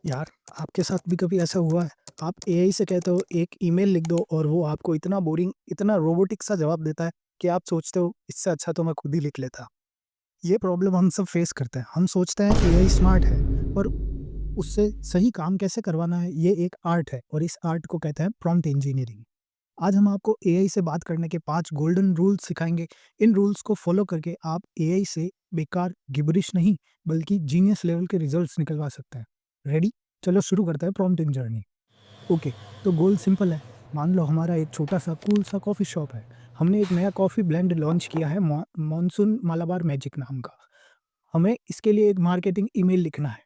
यार, आपके साथ भी कभी ऐसा हुआ है? आप एआई से कहते हो एक ईमेल लिख दो और वो आपको इतना बोरिंग, इतना रोबोटिक सा जवाब देता है कि आप सोचते हो इससे अच्छा तो मैं खुद ही लिख लेता। ये प्रॉब्लम हम सब फेस करते हैं। हम सोचते हैं एआई स्मार्ट है, पर उससे सही काम कैसे करवाना है ये एक आर्ट है और इस आर्ट को कहते हैं प्रॉम्प्ट इंजीनियरिंग। आज हम आपको एआई से बात करने के 5 गोल्डन रूल्स सिखाएँगे। इन रूल्स को फॉलो करके आप एआई से बेकार गिबरिश नहीं, बल्कि जीनियस लेवल के रिजल्ट्स निकलवा सकते हैं। रेडी? चलो शुरू करते हैं प्रॉम्प्टिंग जर्नी। ओके, तो गोल सिंपल है। मान लो हमारा एक छोटा-सा कूल सा कॉफ़ी शॉप है। हमने एक नया कॉफ़ी ब्लेंड लॉन्च किया है मॉनसून मालाबार मैजिक नाम का। हमें इसके लिए एक मार्केटिंग ईमेल लिखना है।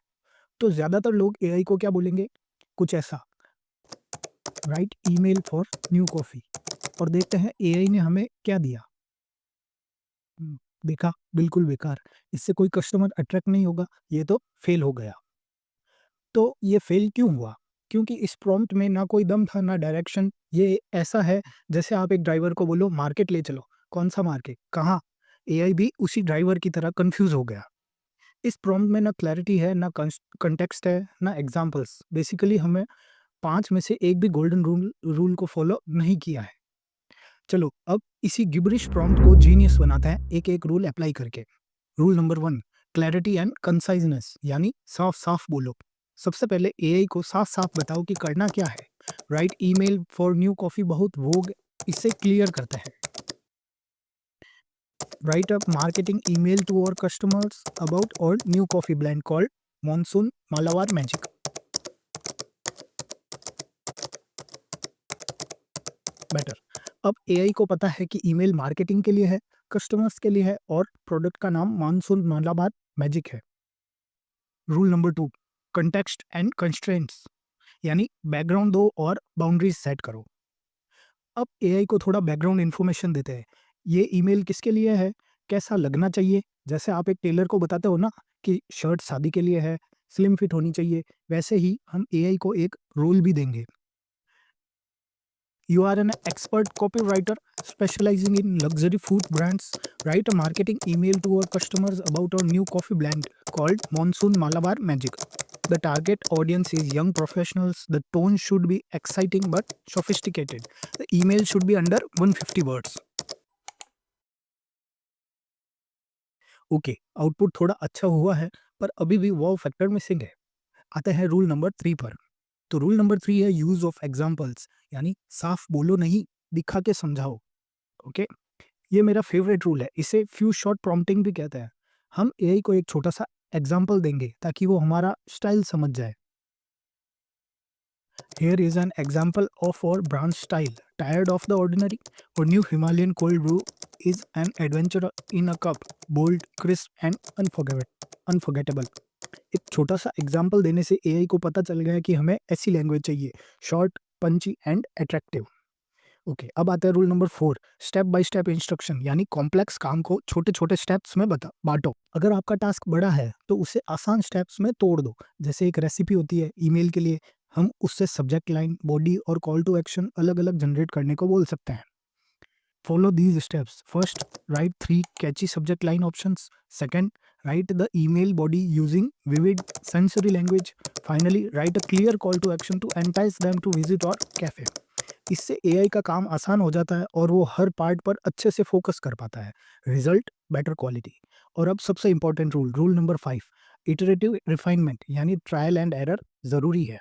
तो ज़्यादातर लोग एआई को क्या बोलेंगे? कुछ ऐसा, right email for new coffee, और देखते हैं एआई ने हमें क्या दिया। देखा, बिल्कुल बेकार। इससे कोई कस्टमर अट्रैक्ट नहीं होगा, ये तो फेल हो गया। तो ये फेल क्यों हुआ? क्योंकि इस प्रॉम्प्ट में ना कोई दम था, ना डायरेक्शन। ये ऐसा है जैसे आप एक ड्राइवर को बोलो मार्केट ले चलो। कौन-सा मार्केट? कहाँ? एआई भी उसी ड्राइवर की तरह कन्फ्यूज़ हो गया। इस प्रॉम्प्ट में ना क्लैरिटी है, ना कॉन्टेक्स्ट है, ना एग्ज़ाम्पल्स। बेसिकली हमें 5 में से एक भी गोल्डन रूल रूल को फॉलो नहीं किया है। चलो अब इसी गिबरिश प्रॉम्प्ट को जीनियस बनाते हैं एक-एक रूल अप्लाई करके। रूल नंबर 1, क्लैरिटी एंड कंसाइज़नेस, यानी साफ-साफ बोलो। सबसे पहले एआई को साफ-साफ बताओ कि करना क्या है। Write email for new coffee बहुत वोग, इसे क्लियर करते हैं। Write a marketing email to our customers about our new coffee blend called monsoon Malabar magic. Better. अब एआई को पता है कि ईमेल मार्केटिंग के लिए है, कस्टमर्स के लिए है और प्रोडक्ट का नाम मानसून मालाबार मैजिक है। Rule number 2, context and constraints, यानी बैकग्राउंड दो और बाउंड्रीज सेट करो। अब एआई को थोड़ा बैकग्राउंड इन्फॉर्मेशन देते हैं। ये ईमेल किसके लिए है? कैसा लगना चाहिए? जैसे आप एक टेलर को बताते हो ना कि शर्ट शादी के लिए है, स्लिम फिट होनी चाहिए, वैसे ही हम एआई को एक रोल भी देंगे। You are an expert copywriter specializing in luxury food brands. Write a marketing email to our customers about our new coffee blend called Monsoon Malabar Magic. The target audience is young professionals. The tone should be exciting but sophisticated. The email should be under 150 words. Okay, output थोड़ा अच्छा हुआ है, पर अभी भी wow factor missing है। आते हैं रूल नंबर 3 पर। तो रूल नंबर 3 है यूज़ ऑफ एग्ज़ाम्पल्स, यानी साफ बोलो नहीं, दिखा के समझाओ। ओके? ये मेरा फेवरेट रूल है। इसे फ्यू शॉट प्रॉम्प्टिंग भी कहते हैं। हम एआई को एक छोटा-सा एग्ज़ाम्पल देंगे ताकि वो हमारा स्टाइल समझ जाए। Here is an example of our brand style. Tired of the ordinary? Our new Himalayan cold brew is an adventure in a cup. Bold, crisp and unforgettable. एक छोटा-सा एग्ज़ाम्पल देने से एआई को पता चल गया कि हमें ऐसी लैंग्वेज चाहिए, short, Panchi and attractive. Okay, अब आता है rule number 4, step by step instruction, यानी कॉम्प्लेक्स काम को छोटे-छोटे स्टेप्स में बता बाँटो। अगर आपका टास्क बड़ा है, तो उसे आसान स्टेप्स में तोड़ दो। जैसे एक रेसिपी होती है ईमेल के लिए, हम उससे सब्जेक्ट लाइन, बॉडी और कॉल टू एक्शन अलग-अलग जनरेट करने को बोल सकते हैं। Follow these steps. First, write 3 catchy subject line options. Second, write the email body using vivid sensory language. Finally, write a clear call to action to entice them to visit our cafe. इससे AI का काम आसान हो जाता है और वो हर part पर अच्छे से फोकस कर पाता है। Result, better quality. और अब सबसे important rule, rule number 5, iterative refinement, यानी ट्रायल एंड एरर ज़रूरी है।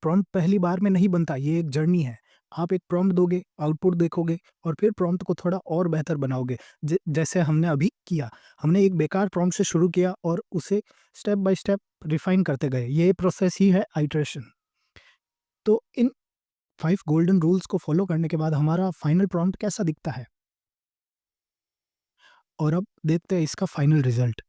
प्रॉम्प्ट पहली बार में नहीं बनता, ये एक जर्नी है। आप एक प्रॉम्प्ट दोगे, आउटपुट देखोगे और फिर प्रॉम्प्ट को थोड़ा और बेहतर बनाओगे। जैसे हमने अभी किया। हमने एक बेकार प्रॉम्प्ट से शुरू किया और उसे स्टेप बाय स्टेप रिफाइन करते गए। ये प्रोसेस ही है आइटरेशन। तो इन 5 गोल्डन रूल्स को फॉलो करने के बाद हमारा फाइनल प्रॉम्प्ट कैसा दिखता है? और अब देखते हैं इसका फाइनल रिजल्ट।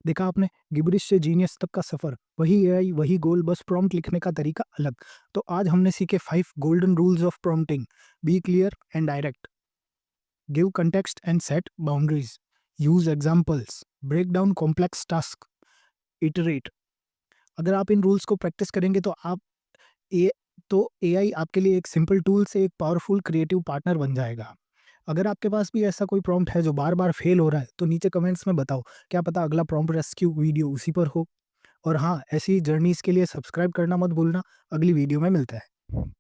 देखा आपने, गिबरिश से जीनियस तक का सफर, वही एआई, वही गोल, बस प्रॉम्प्ट लिखने का तरीका अलग। तो आज हमने सीखे 5 golden rules of prompting. Be clear and direct, give context and set boundaries, use examples, break down complex task, iterate. अगर आप इन रूल्स को प्रैक्टिस करेंगे तो आप ए तो एआई आपके लिए एक सिंपल टूल से एक पावरफुल क्रिएटिव पार्टनर बन जाएगा। अगर आपके पास भी ऐसा कोई प्रॉम्प्ट है जो बार-बार फेल हो रहा है, तो नीचे कमेंट्स में बताओ। क्या पता अगला प्रॉम्प्ट रेस्क्यू वीडियो उसी पर हो। और हाँ, ऐसी जर्नीज़ के लिए सब्सक्राइब करना मत भूलना। अगली वीडियो में मिलते हैं।